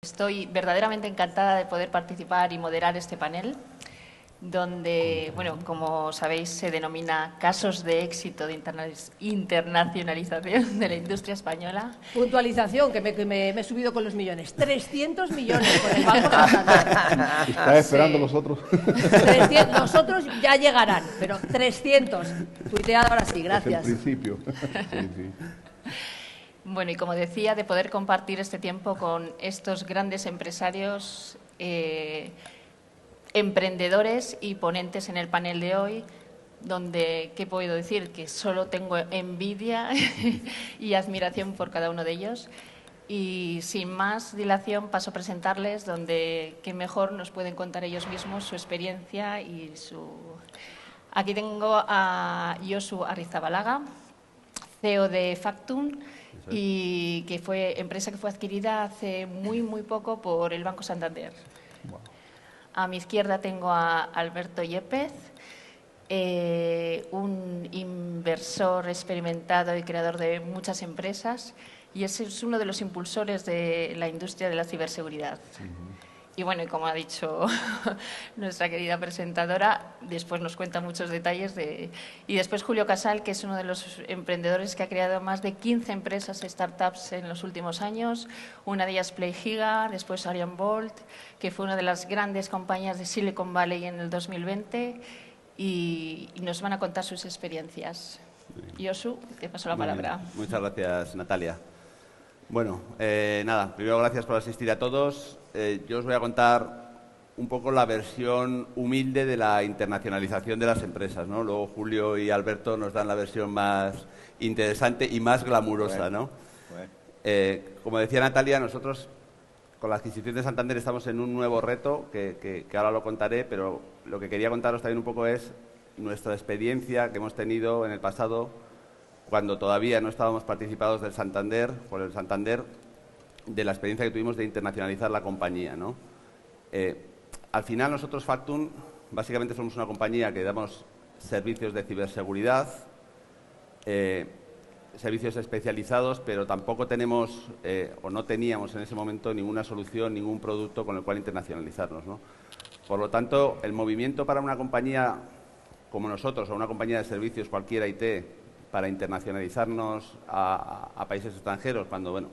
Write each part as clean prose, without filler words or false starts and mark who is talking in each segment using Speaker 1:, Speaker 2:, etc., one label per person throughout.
Speaker 1: Estoy verdaderamente encantada de poder participar y moderar este panel, donde, bueno, como sabéis, se denomina casos de éxito de internacionalización de la industria española.
Speaker 2: Puntualización, que me he subido con los millones. 300 millones con el Banco Santander.
Speaker 3: ¿Está esperando los otros?
Speaker 2: 300, los otros ya llegarán, pero 300. Tuiteado ahora sí, gracias.
Speaker 3: Es el principio. Sí, sí.
Speaker 1: Bueno, y como decía, de poder compartir este tiempo con estos grandes empresarios, emprendedores y ponentes en el panel de hoy, donde, ¿qué puedo decir? Que solo tengo envidia y admiración por cada uno de ellos. Y sin más dilación paso a presentarles, donde qué mejor nos pueden contar ellos mismos su experiencia y su... Aquí tengo a Josu Arrizabalaga, CEO de Factum, y que fue empresa que fue adquirida hace muy poco por el Banco Santander.
Speaker 3: Wow.
Speaker 1: A mi izquierda tengo a Alberto Yepez, un inversor experimentado y creador de muchas empresas, y ese es uno de los impulsores de la industria de la ciberseguridad. Y bueno, y como ha dicho nuestra querida presentadora, después nos cuenta muchos detalles Y después Julio Casal, que es uno de los emprendedores que ha creado más de 15 empresas, startups en los últimos años. Una de ellas Playgiga, después Arian Bolt, que fue una de las grandes compañías de Silicon Valley en el 2020, y nos van a contar sus experiencias. Josu, te paso la palabra.
Speaker 4: Muchas gracias, Natalia. Bueno, nada, primero gracias por asistir a todos. Yo os voy a contar un poco la versión humilde de la internacionalización de las empresas, ¿no? Luego Julio y Alberto nos dan la versión más interesante y más glamurosa, ¿no? Como decía Natalia, nosotros con la adquisición de Santander estamos en un nuevo reto que ahora lo contaré, pero lo que quería contaros también un poco es nuestra experiencia que hemos tenido en el pasado cuando todavía no estábamos participados del Santander, por el Santander, de la experiencia que tuvimos de internacionalizar la compañía, ¿no? Al final nosotros, Factum, básicamente somos una compañía que damos servicios de ciberseguridad, servicios especializados, pero tampoco tenemos o no teníamos en ese momento ninguna solución, ningún producto con el cual internacionalizarnos, ¿no? Por lo tanto, el movimiento para una compañía como nosotros, o una compañía de servicios, cualquiera IT, para internacionalizarnos a países extranjeros, cuando, bueno,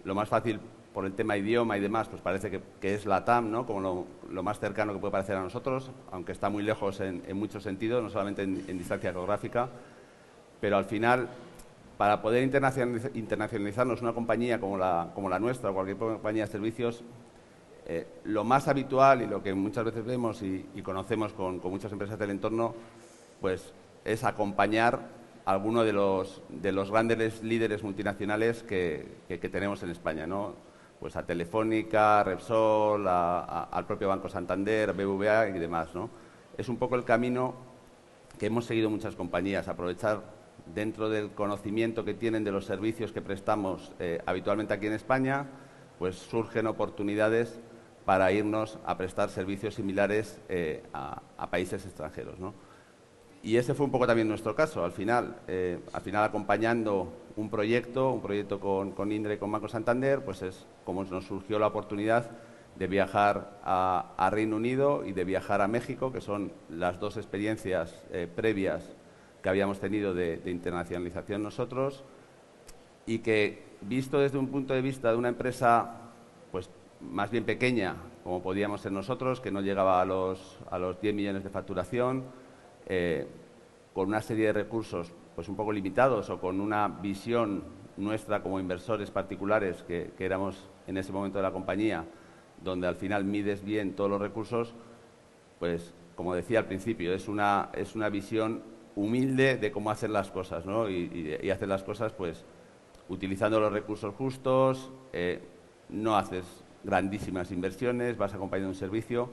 Speaker 4: lo más fácil por el tema idioma y demás, pues parece que es la TAM, ¿no? Como lo más cercano que puede parecer a nosotros, aunque está muy lejos en muchos sentidos, no solamente en distancia geográfica, pero al final, para poder internacionalizarnos una compañía como la nuestra o cualquier compañía de servicios, lo más habitual y lo que muchas veces vemos y conocemos con muchas empresas del entorno, pues es acompañar a alguno de los grandes líderes multinacionales que tenemos en España, ¿no? Pues a Telefónica, Repsol, al propio Banco Santander, BBVA y demás, ¿no? Es un poco el camino que hemos seguido muchas compañías, aprovechar dentro del conocimiento que tienen de los servicios que prestamos habitualmente aquí en España, pues surgen oportunidades para irnos a prestar servicios similares a países extranjeros, ¿no? Y ese fue un poco también nuestro caso. Al final acompañando un proyecto con Indra y con Banco Santander, pues es como nos surgió la oportunidad de viajar a Reino Unido y de viajar a México, que son las dos experiencias previas que habíamos tenido de internacionalización nosotros, y que, visto desde un punto de vista de una empresa pues más bien pequeña, como podíamos ser nosotros, que no llegaba a los 10 millones de facturación, con una serie de recursos pues un poco limitados o con una visión nuestra como inversores particulares que éramos en ese momento de la compañía, donde al final mides bien todos los recursos, pues como decía al principio, es una visión humilde de cómo hacer las cosas, ¿no? Y hacer las cosas pues utilizando los recursos justos, no haces grandísimas inversiones, vas acompañando un servicio,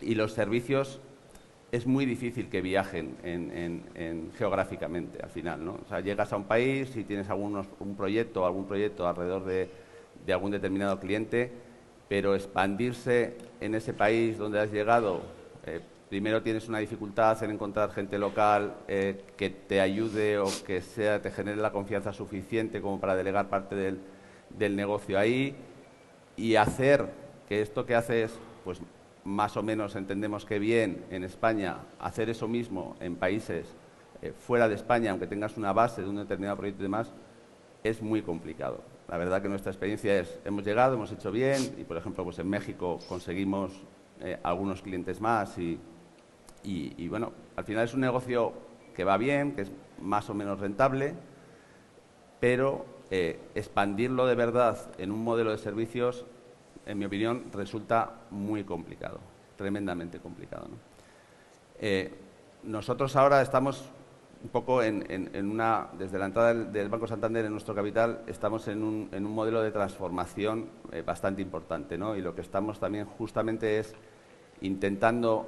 Speaker 4: y los servicios es muy difícil que viajen geográficamente al final, ¿no? O sea, llegas a un país y tienes algún proyecto alrededor de algún determinado cliente, pero expandirse en ese país donde has llegado, primero tienes una dificultad en encontrar gente local que te ayude o que te genere la confianza suficiente como para delegar parte del negocio ahí. y hacer que esto que haces, pues más o menos entendemos que bien en España, hacer eso mismo en países fuera de España, aunque tengas una base de un determinado proyecto y demás, es muy complicado. La verdad que nuestra experiencia es, hemos llegado, hemos hecho bien y, por ejemplo, pues en México conseguimos algunos clientes más y, bueno, al final es un negocio que va bien, que es más o menos rentable, pero expandirlo de verdad en un modelo de servicios, en mi opinión, resulta muy complicado, tremendamente complicado, ¿no? Nosotros ahora estamos un poco desde la entrada del Banco Santander en nuestro capital, estamos en un modelo de transformación bastante importante, ¿no? Y lo que estamos también justamente es intentando,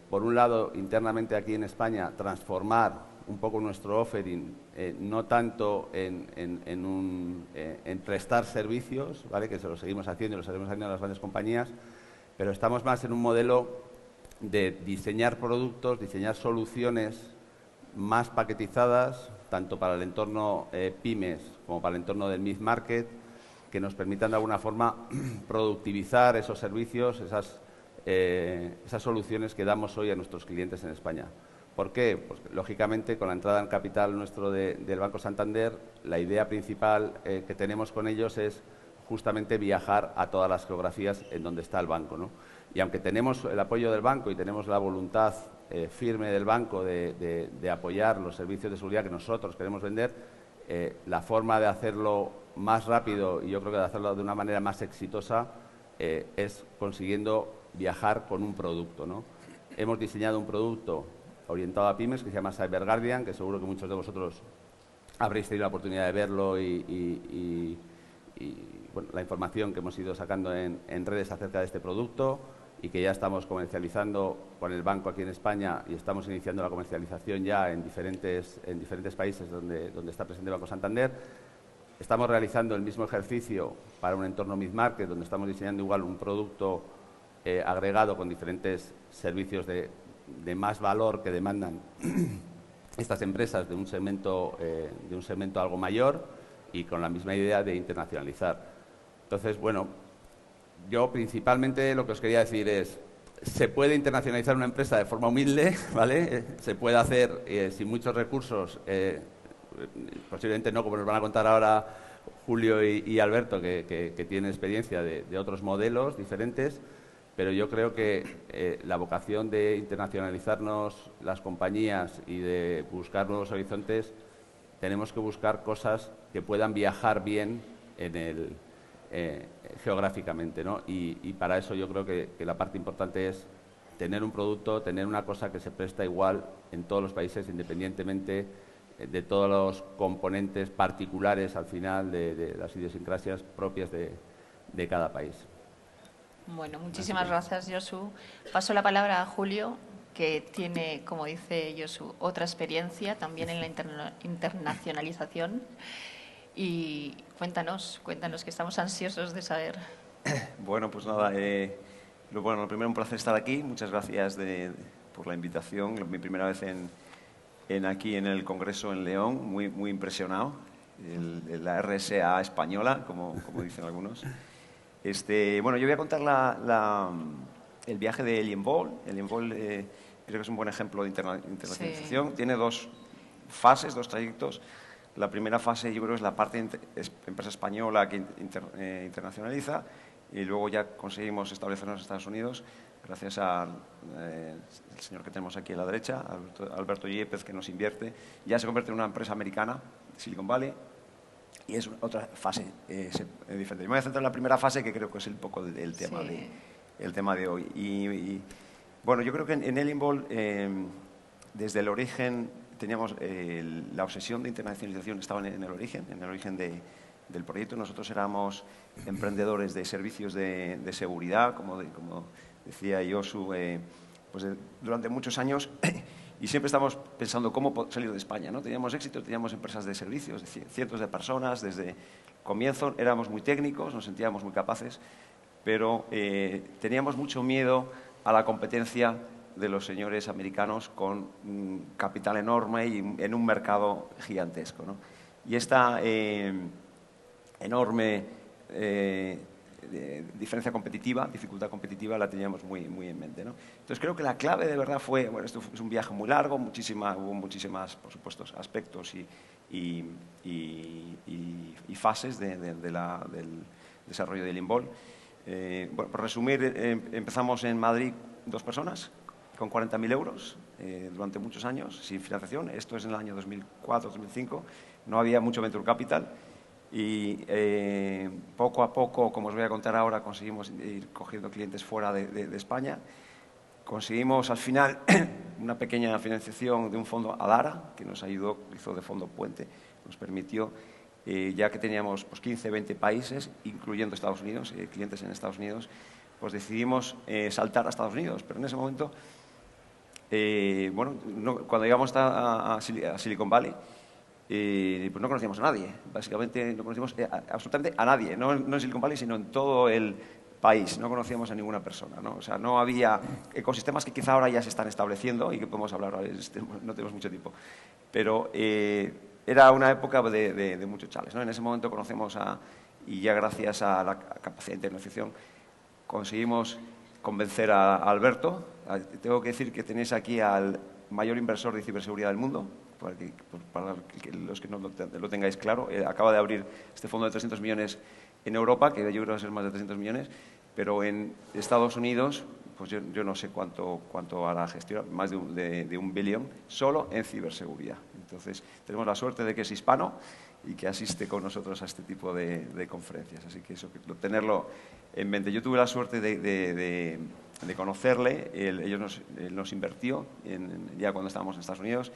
Speaker 4: por un lado, internamente aquí en España, transformar un poco nuestro offering, no tanto en prestar servicios, ¿vale?, que se lo seguimos haciendo y lo seguimos haciendo en las grandes compañías, pero estamos más en un modelo de diseñar productos, diseñar soluciones más paquetizadas, tanto para el entorno pymes como para el entorno del mid-market, que nos permitan de alguna forma productivizar esos servicios, esas soluciones que damos hoy a nuestros clientes en España. ¿Por qué? Pues, lógicamente, con la entrada en capital nuestro del Banco Santander, la idea principal que tenemos con ellos es justamente viajar a todas las geografías en donde está el banco, ¿no? Y aunque tenemos el apoyo del banco y tenemos la voluntad firme del banco de apoyar los servicios de seguridad que nosotros queremos vender, la forma de hacerlo más rápido y yo creo que de hacerlo de una manera más exitosa es consiguiendo viajar con un producto, ¿no? Hemos diseñado un producto orientado a pymes que se llama Cyber Guardian, que seguro que muchos de vosotros habréis tenido la oportunidad de verlo y bueno, la información que hemos ido sacando en redes acerca de este producto y que ya estamos comercializando con el banco aquí en España y estamos iniciando la comercialización ya en diferentes países donde está presente el Banco Santander. Estamos realizando el mismo ejercicio para un entorno mid-market, donde estamos diseñando igual un producto agregado con diferentes servicios de más valor que demandan estas empresas de un segmento algo mayor y con la misma idea de internacionalizar. Entonces, bueno, yo principalmente lo que os quería decir es, se puede internacionalizar una empresa de forma humilde, ¿vale? Se puede hacer sin muchos recursos, posiblemente no, como nos van a contar ahora Julio y Alberto, que tienen experiencia de otros modelos diferentes, pero yo creo que la vocación de internacionalizarnos las compañías y de buscar nuevos horizontes, tenemos que buscar cosas que puedan viajar bien geográficamente, ¿no? Y para eso yo creo que la parte importante es tener un producto, tener una cosa que se presta igual en todos los países, independientemente de todos los componentes particulares al final de las idiosincrasias propias de cada país.
Speaker 1: Bueno, muchísimas gracias, Josu. Paso la palabra a Julio, que tiene, como dice Josu, otra experiencia también en la internacionalización. Y cuéntanos, que estamos ansiosos de saber.
Speaker 5: Bueno, pues nada, lo primero, un placer estar aquí. Muchas gracias por la invitación. Mi primera vez aquí en el Congreso en León, muy impresionado. La RSA española, como dicen algunos. Bueno, yo voy a contar el viaje de Elienbol. Elienbol creo que es un buen ejemplo de internacionalización. Sí. Tiene dos fases, dos trayectos. La primera fase, yo creo, es la parte empresa española que internacionaliza y luego ya conseguimos establecernos en Estados Unidos gracias al señor que tenemos aquí a la derecha, Alberto Yepes, que nos invierte. Ya se convierte en una empresa americana, Silicon Valley. Y es otra fase diferente. Me voy a centrar en la primera fase, que creo que es un poco el tema de hoy. Y bueno, yo creo que en Elienbol, desde el origen, teníamos la obsesión de internacionalización, estaba en el origen del proyecto. Nosotros éramos emprendedores de servicios de seguridad, como decía Josu, pues durante muchos años. Y siempre estamos pensando cómo salir de España, ¿no? Teníamos éxito, teníamos empresas de servicios, cientos de personas. Desde el comienzo éramos muy técnicos, nos sentíamos muy capaces, pero teníamos mucho miedo a la competencia de los señores americanos con capital enorme y en un mercado gigantesco, ¿no? Y esta enorme diferencia competitiva, dificultad competitiva, la teníamos muy en mente, ¿no? Entonces creo que la clave de verdad fue, bueno, esto es un viaje muy largo, hubo muchísimas, por supuesto, aspectos y fases del desarrollo del Limbol. Bueno, por resumir, empezamos en Madrid 2 personas, con 40.000 euros durante muchos años, sin financiación. Esto es en el año 2004-2005, no había mucho venture capital. Y poco a poco, como os voy a contar ahora, conseguimos ir cogiendo clientes fuera de España. Conseguimos al final una pequeña financiación de un fondo Adara, que nos ayudó, hizo de fondo puente, nos permitió, ya que teníamos pues, 15, 20 países, incluyendo Estados Unidos, clientes en Estados Unidos, pues decidimos saltar a Estados Unidos. Pero en ese momento, bueno, cuando llegamos a Silicon Valley, pues no conocíamos a nadie, básicamente no conocíamos absolutamente a nadie, no en Silicon Valley, sino en todo el país, no conocíamos a ninguna persona, ¿no? O sea, no había ecosistemas que quizá ahora ya se están estableciendo y que podemos hablar ahora, no tenemos mucho tiempo, pero era una época de muchos chales, ¿no? En ese momento conocemos y ya gracias a la capacidad de internacionalización conseguimos convencer a Alberto. Tengo que decir que tenéis aquí al mayor inversor de ciberseguridad del mundo, para los que no lo tengáis claro. Acaba de abrir este fondo de 300 millones en Europa, que yo creo que va a ser más de 300 millones, pero en Estados Unidos, pues yo no sé cuánto hará gestión, más de un billón, solo en ciberseguridad. Entonces, tenemos la suerte de que es hispano y que asiste con nosotros a este tipo de conferencias. Así que eso, tenerlo en mente. Yo tuve la suerte de conocerle, él nos invirtió ya cuando estábamos en Estados Unidos.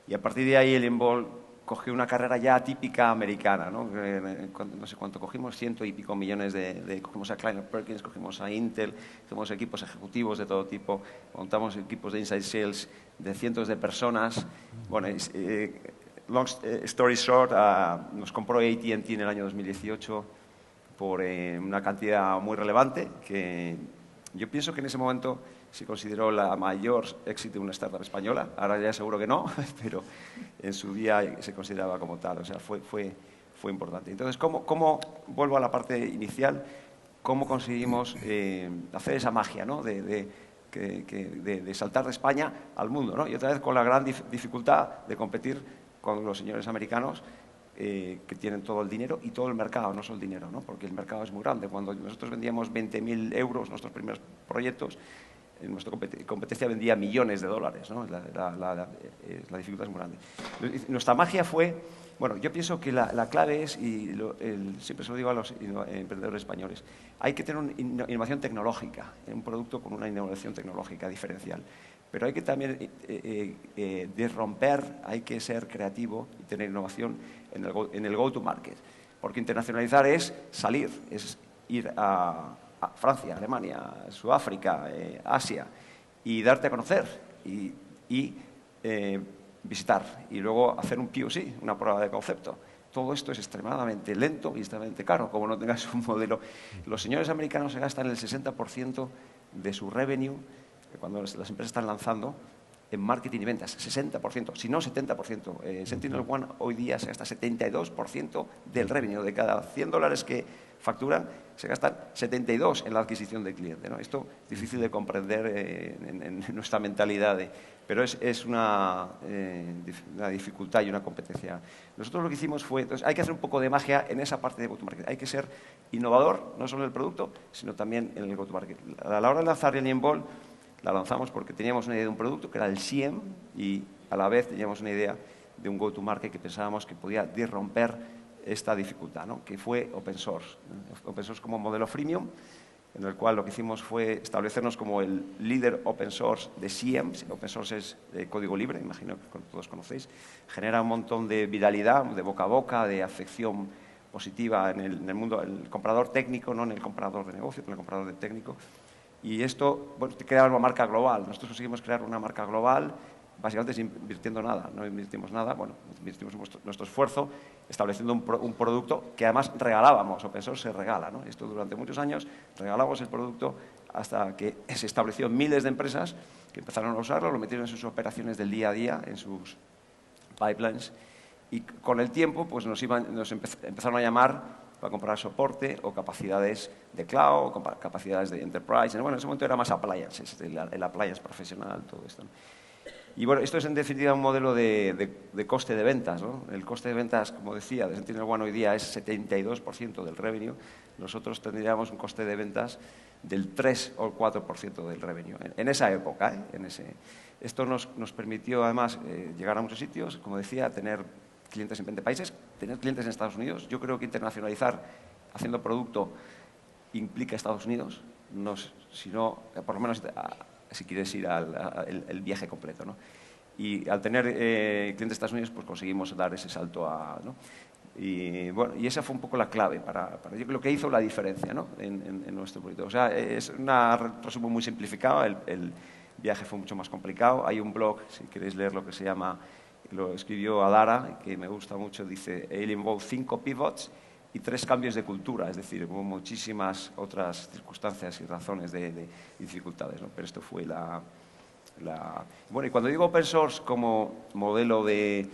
Speaker 5: Y a partir de ahí el Limbol cogió una carrera ya típica americana, ¿no? No sé cuánto cogimos, 100 y pico millones cogimos a Kleiner Perkins, cogimos a Intel, cogimos equipos ejecutivos de todo tipo, montamos equipos de inside sales de cientos de personas. Bueno, long story short, nos compró AT&T en el año 2018 por una cantidad muy relevante que yo pienso que en ese momento se consideró la mayor éxito de una startup española. Ahora ya seguro que no, pero en su día se consideraba como tal. O sea, fue importante. Entonces, ¿cómo vuelvo a la parte inicial? ¿Cómo conseguimos hacer esa magia, ¿no? de saltar de España al mundo, ¿no? Y otra vez con la gran dificultad de competir con los señores americanos que tienen todo el dinero y todo el mercado, no solo el dinero, ¿no? Porque el mercado es muy grande. Cuando nosotros vendíamos 20.000 euros nuestros primeros proyectos, nuestra competencia vendía millones de dólares, ¿no? La dificultad es muy grande. Nuestra magia fue, bueno, yo pienso que la clave es, y siempre se lo digo a los emprendedores españoles, hay que tener una innovación tecnológica, un producto con una innovación tecnológica diferencial. Pero hay que también desromper, hay que ser creativo y tener innovación en el go-to-market. Porque internacionalizar es salir, es ir a Francia, Alemania, Sudáfrica, Asia, y darte a conocer y visitar y luego hacer un POC, una prueba de concepto. Todo esto es extremadamente lento y extremadamente caro, como no tengas un modelo. Los señores americanos se gastan el 60% de su revenue cuando las empresas están lanzando en marketing y ventas, 60%, si no 70%. SentinelOne hoy día se gasta 72% del revenue. De cada $100 que facturan, se gastan 72 en la adquisición del cliente, ¿no? Esto es difícil de comprender en nuestra mentalidad, pero es una dificultad y una competencia. Nosotros lo que hicimos fue, entonces, hay que hacer un poco de magia en esa parte de go-to-market. Hay que ser innovador, no solo en el producto, sino también en el go-to-market. A la hora de lanzar el Limbol, la lanzamos porque teníamos una idea de un producto, que era el SIEM, y a la vez teníamos una idea de un go-to-market que pensábamos que podía disromper esta dificultad, ¿no? Que fue open source. Open source como modelo freemium, en el cual lo que hicimos fue establecernos como el líder open source de SIEM. Open source es de código libre, imagino que todos conocéis. Genera un montón de viralidad, de boca a boca, de afección positiva en el mundo, el comprador técnico, no en el comprador de negocio, pero en el comprador de técnico. Y esto, bueno, te crea una marca global. Nosotros conseguimos crear una marca global básicamente sin invirtiendo nada. No invertimos nada, bueno, invertimos nuestro esfuerzo estableciendo un producto que además regalábamos. Open source se regala, ¿no? Esto durante muchos años regalábamos el producto hasta que se estableció miles de empresas que empezaron a usarlo, lo metieron en sus operaciones del día a día, en sus pipelines, y con el tiempo pues nos empezaron a llamar para comprar soporte o capacidades de cloud, o capacidades de enterprise. Bueno, en ese momento era más appliances, el appliance profesional, todo esto, ¿no? Y bueno, esto es en definitiva un modelo de coste de ventas, ¿no? El coste de ventas, como decía, de SentinelOne hoy día es 72% del revenue. Nosotros tendríamos un coste de ventas del 3 o el 4% del revenue. En esa época, esto nos permitió además llegar a muchos sitios, como decía, tener clientes en 20 países, tener clientes en Estados Unidos. Yo creo que internacionalizar haciendo producto implica Estados Unidos, no, sino, por lo menos si quieres ir el viaje completo, ¿no? Y al tener clientes de Estados Unidos, pues conseguimos dar ese salto ¿no? Y bueno, y esa fue un poco la clave para lo que hizo la diferencia, ¿no? en nuestro proyecto. O sea, es un resumen muy simplificado, el viaje fue mucho más complicado. Hay un blog, si queréis leer lo que se llama, lo escribió Adara, que me gusta mucho, dice, él involved 5 pivots y 3 cambios de cultura, es decir, hubo muchísimas otras circunstancias y razones de dificultades, ¿no? Pero esto fue Bueno, y cuando digo open source como modelo de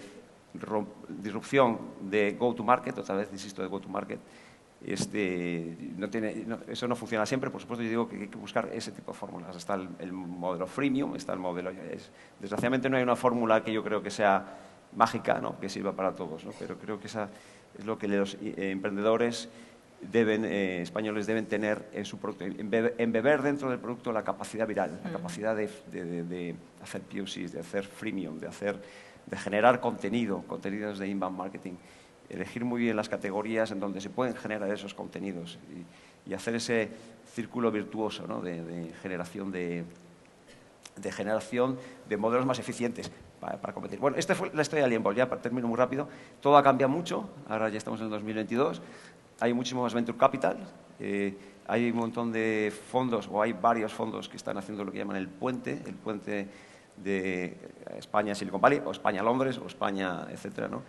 Speaker 5: disrupción de go-to-market, otra vez insisto de go-to-market, eso no funciona siempre, por supuesto. Yo digo que hay que buscar ese tipo de fórmulas. Está el modelo freemium, está el modelo... Desgraciadamente no hay una fórmula que yo creo que sea mágica, ¿no? Que sirva para todos, ¿no? Pero creo que esa es lo que los emprendedores españoles deben tener en su producto, embeber dentro del producto la capacidad viral, la capacidad de hacer POCs, de hacer freemium, de generar contenidos de inbound marketing, elegir muy bien las categorías en donde se pueden generar esos contenidos y hacer ese círculo virtuoso, ¿no? de generación de modelos más eficientes para competir. Bueno, esta fue la historia de Lienbol. Ya termino muy rápido. Todo ha cambiado mucho. Ahora ya estamos en el 2022. Hay muchísimo más venture capital. Hay un montón de fondos, o hay varios fondos que están haciendo lo que llaman el puente de España-Silicon Valley, o España-Londres, o España, etcétera, ¿no?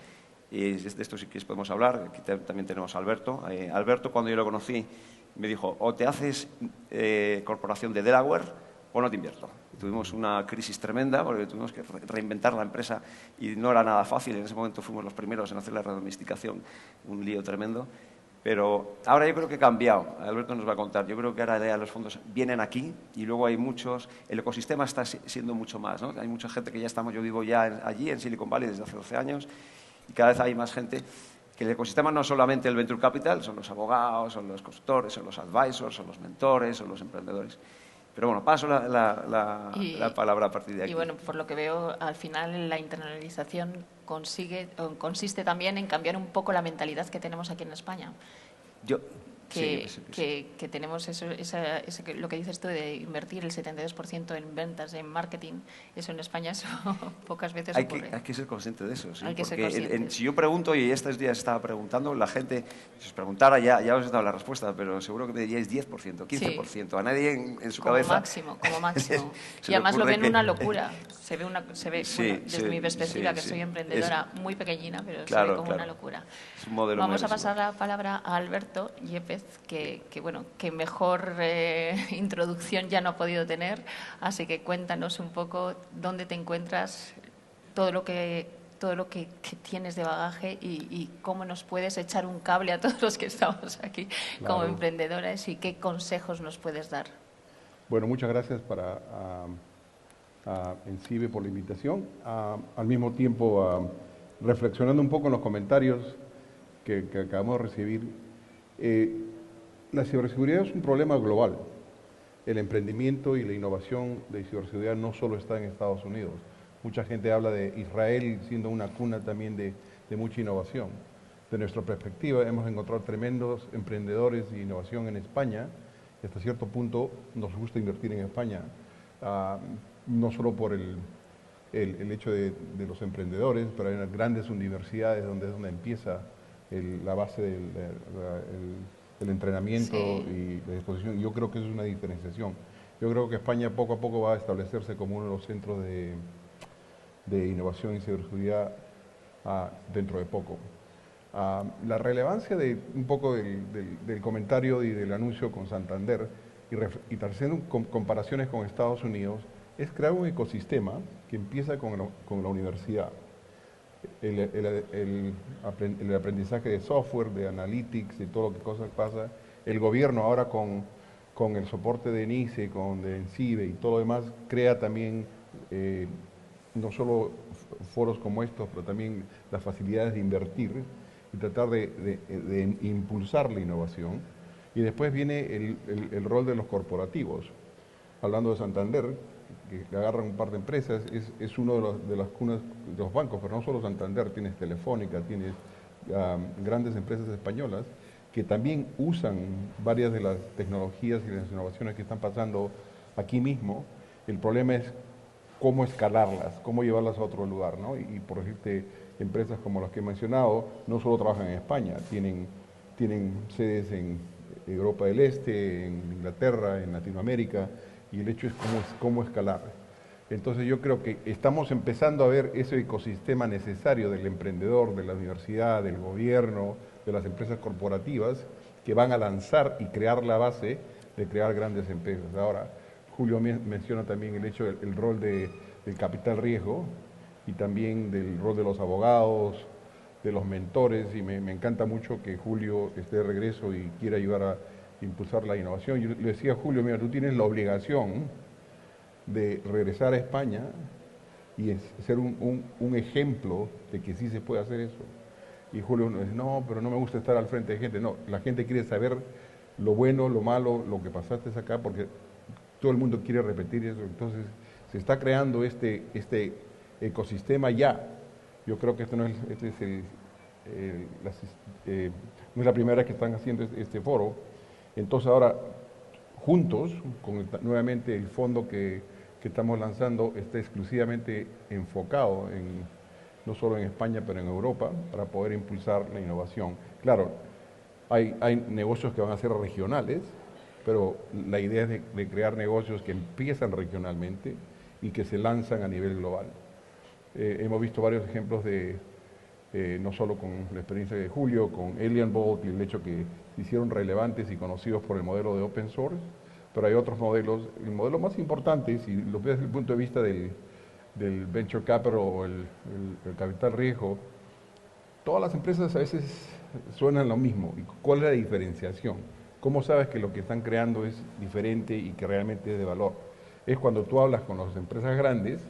Speaker 5: Y de esto sí que podemos hablar. Aquí también tenemos a Alberto. Alberto, cuando yo lo conocí, me dijo, o te haces corporación de Delaware o no te invierto. Tuvimos una crisis tremenda porque tuvimos que reinventar la empresa y no era nada fácil. En ese momento fuimos los primeros en hacer la redomesticación, un lío tremendo. Pero ahora yo creo que ha cambiado. Alberto nos va a contar. Yo creo que ahora ya los fondos vienen aquí y luego hay muchos... El ecosistema está siendo mucho más, ¿no? Hay mucha gente que ya estamos... Yo vivo ya allí, en Silicon Valley, desde hace 12 años y cada vez hay más gente... Que el ecosistema no es solamente el venture capital, son los abogados, son los consultores, son los advisors, son los mentores, son los emprendedores. Pero bueno, paso la palabra a partir de aquí.
Speaker 1: Y bueno, por lo que veo, al final la internalización consiste también en cambiar un poco la mentalidad que tenemos aquí en España. Que tenemos lo que dices tú de invertir el 72% en ventas, en marketing, eso en España eso pocas veces ocurre.
Speaker 5: Hay que ser consciente de eso, ¿sí?
Speaker 1: Hay que ser
Speaker 5: porque
Speaker 1: conscientes.
Speaker 5: Si yo pregunto, y estos días estaba preguntando, la gente, si os preguntara ya os he dado la respuesta, pero seguro que me diríais 10%, 15%. Sí. A nadie en su cabeza...
Speaker 1: Como máximo. Y además lo ven una locura. Se ve desde mi perspectiva, que soy emprendedora muy pequeñina, pero se ve como una locura.
Speaker 5: Es un modelo.
Speaker 1: Vamos a pasar la palabra a Alberto Yepes, que mejor introducción ya no ha podido tener, así que cuéntanos un poco dónde te encuentras, todo lo que tienes de bagaje y cómo nos puedes echar un cable a todos los que estamos aquí como emprendedores y qué consejos nos puedes dar.
Speaker 3: Bueno, muchas gracias a Encibe por la invitación. Al mismo tiempo, reflexionando un poco en los comentarios que acabamos de recibir, la ciberseguridad es un problema global. El emprendimiento y la innovación de ciberseguridad no solo está en Estados Unidos. Mucha gente habla de Israel siendo una cuna también de mucha innovación. De nuestra perspectiva, hemos encontrado tremendos emprendedores de innovación en España. Y hasta cierto punto nos gusta invertir en España, no solo por el hecho de los emprendedores, pero hay unas grandes universidades donde empieza la base del entrenamiento y la disposición. Yo creo que eso es una diferenciación. Yo creo que España poco a poco va a establecerse como uno de los centros de innovación y ciberseguridad dentro de poco. La relevancia un poco del comentario y del anuncio con Santander y haciendo comparaciones con Estados Unidos es crear un ecosistema que empieza con la universidad. el aprendizaje de software, de analytics, de todo lo que cosas pasa. El gobierno ahora con el soporte de NICE, con de ENCIBE y todo lo demás, crea también no solo foros como estos, pero también las facilidades de invertir y tratar de impulsar la innovación. Y después viene el rol de los corporativos. Hablando de Santander, que agarran un par de empresas, es uno de las cunas de los bancos, pero no solo Santander, tienes Telefónica, tienes grandes empresas españolas que también usan varias de las tecnologías y las innovaciones que están pasando aquí mismo. El problema es cómo escalarlas, cómo llevarlas a otro lugar, ¿no? Y por decirte, empresas como las que he mencionado, no solo trabajan en España, tienen sedes en Europa del Este, en Inglaterra, en Latinoamérica, y el hecho es cómo escalar. Entonces yo creo que estamos empezando a ver ese ecosistema necesario del emprendedor, de la universidad, del gobierno, de las empresas corporativas, que van a lanzar y crear la base de crear grandes empresas. Ahora, Julio menciona también el hecho del rol del capital riesgo y también del rol de los abogados, de los mentores, y me encanta mucho que Julio esté de regreso y quiera ayudar a impulsar la innovación. Yo le decía a Julio, mira, tú tienes la obligación de regresar a España y ser un ejemplo de que sí se puede hacer eso. Y Julio dice, no, pero no me gusta estar al frente de gente. No, la gente quiere saber lo bueno, lo malo, lo que pasaste acá, porque todo el mundo quiere repetir eso. Entonces, se está creando este ecosistema ya. Yo creo que no es la primera vez que están haciendo este foro. Entonces ahora, juntos, nuevamente el fondo que estamos lanzando está exclusivamente enfocado no solo en España, pero en Europa, para poder impulsar la innovación. Claro, hay negocios que van a ser regionales, pero la idea es de crear negocios que empiezan regionalmente y que se lanzan a nivel global. Hemos visto varios ejemplos no solo con la experiencia de Julio, con AlienBolt y el hecho que se hicieron relevantes y conocidos por el modelo de open source, pero hay otros modelos. El modelo más importante, si lo ves desde el punto de vista del venture capital o el capital riesgo, todas las empresas a veces suenan lo mismo. ¿Y cuál es la diferenciación? ¿Cómo sabes que lo que están creando es diferente y que realmente es de valor? Es cuando tú hablas con las empresas grandes.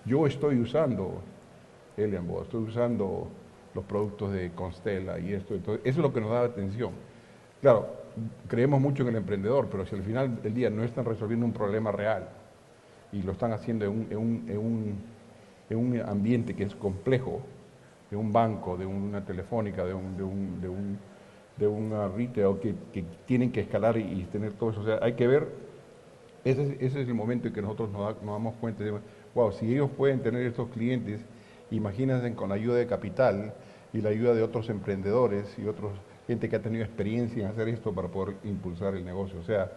Speaker 3: Yo estoy usando AlienBolt, estoy usando los productos de Constella y esto. Entonces, eso es lo que nos da atención. Claro, creemos mucho en el emprendedor, pero si al final del día no están resolviendo un problema real y lo están haciendo en un ambiente que es complejo, de un banco, de una telefónica, de una retail que tienen que escalar y tener todo eso. O sea, hay que ver, ese es el momento en que nosotros nos damos cuenta de, wow, si ellos pueden tener estos clientes, imagínense con la ayuda de capital y la ayuda de otros emprendedores y gente que ha tenido experiencia en hacer esto para poder impulsar el negocio. O sea,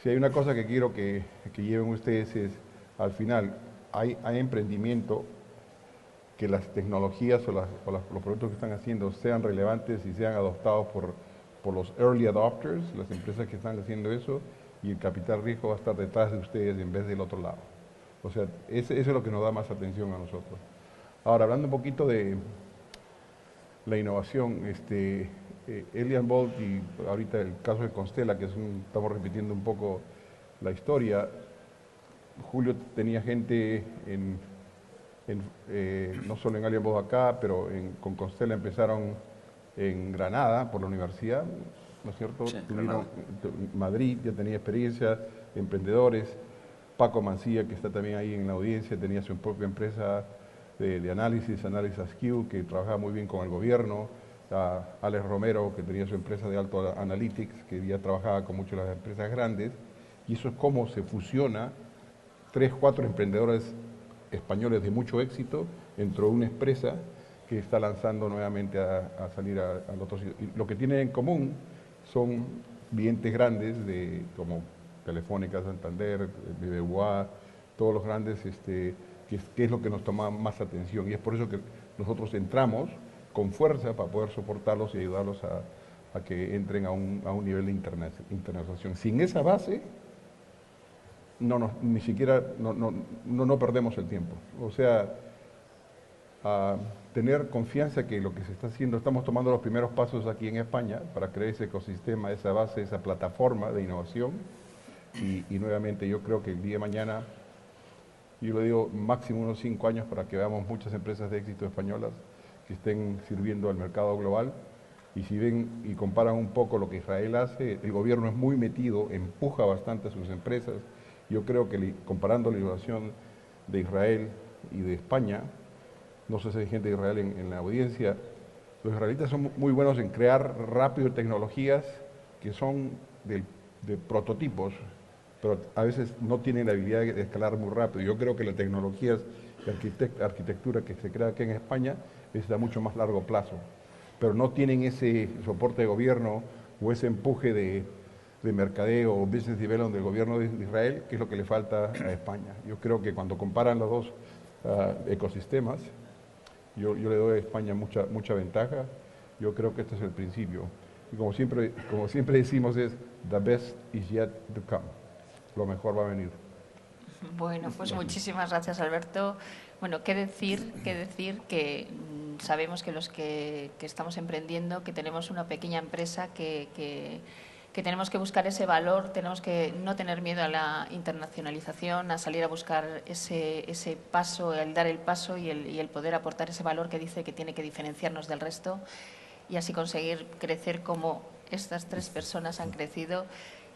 Speaker 3: si hay una cosa que quiero que lleven ustedes es, al final, hay emprendimiento, que las tecnologías o los productos que están haciendo sean relevantes y sean adoptados por los early adopters, las empresas que están haciendo eso, y el capital riesgo va a estar detrás de ustedes en vez del otro lado. O sea, eso es lo que nos da más atención a nosotros. Ahora, hablando un poquito de la innovación, AlienBolt y ahorita el caso de Constella, que estamos repitiendo un poco la historia. Julio tenía gente no solo en AlienBolt acá, pero con Constella empezaron en Granada por la universidad, ¿no es cierto?
Speaker 5: Sí,
Speaker 3: Madrid, ya tenía experiencia, emprendedores. Paco Mancilla, que está también ahí en la audiencia, tenía su propia empresa de análisis Askew, que trabajaba muy bien con el gobierno. Alex Romero, que tenía su empresa de Alto Analytics, que ya trabajaba con muchas de las empresas grandes. Y eso es cómo se fusiona 3, 4 emprendedores españoles de mucho éxito dentro de una empresa que está lanzando nuevamente a salir al otro sitio. Y lo que tienen en común son clientes grandes como Telefónica, Santander, BBVA, todos los grandes, que es lo que nos toma más atención. Y es por eso que nosotros entramos con fuerza para poder soportarlos y ayudarlos a que entren a un nivel de internacionalización. Sin esa base, ni siquiera no perdemos el tiempo. O sea, a tener confianza que lo que se está haciendo, estamos tomando los primeros pasos aquí en España para crear ese ecosistema, esa base, esa plataforma de innovación. Y nuevamente yo creo que el día de mañana, yo le digo máximo unos 5 años para que veamos muchas empresas de éxito españolas que estén sirviendo al mercado global. Y si ven y comparan un poco lo que Israel hace, el gobierno es muy metido, empuja bastante a sus empresas. Yo creo que comparando la innovación de Israel y de España, no sé si hay gente de Israel en la audiencia, los israelitas son muy buenos en crear rápido tecnologías que son de prototipos, pero a veces no tienen la habilidad de escalar muy rápido. Yo creo que las tecnologías de arquitectura que se crea aquí en España es a mucho más largo plazo, pero no tienen ese soporte de gobierno o ese empuje de mercadeo o business development del gobierno de Israel, que es lo que le falta a España. Yo creo que cuando comparan los dos ecosistemas, yo le doy a España mucha ventaja. Yo creo que este es el principio. Y como siempre decimos es, the best is yet to come. Lo mejor va a venir.
Speaker 1: Bueno, pues muchísimas gracias, Alberto. Bueno, qué decir que sabemos que los que estamos emprendiendo, que tenemos una pequeña empresa, que tenemos que buscar ese valor, tenemos que no tener miedo a la internacionalización, a salir a buscar ese paso, el dar el paso y el poder aportar ese valor que dice que tiene que diferenciarnos del resto y así conseguir crecer como estas 3 personas han crecido,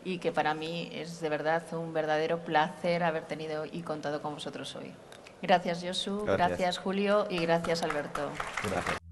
Speaker 1: y que para mí es de verdad un verdadero placer haber tenido y contado con vosotros hoy. Gracias, Josu, gracias Julio y gracias, Alberto.
Speaker 4: Gracias.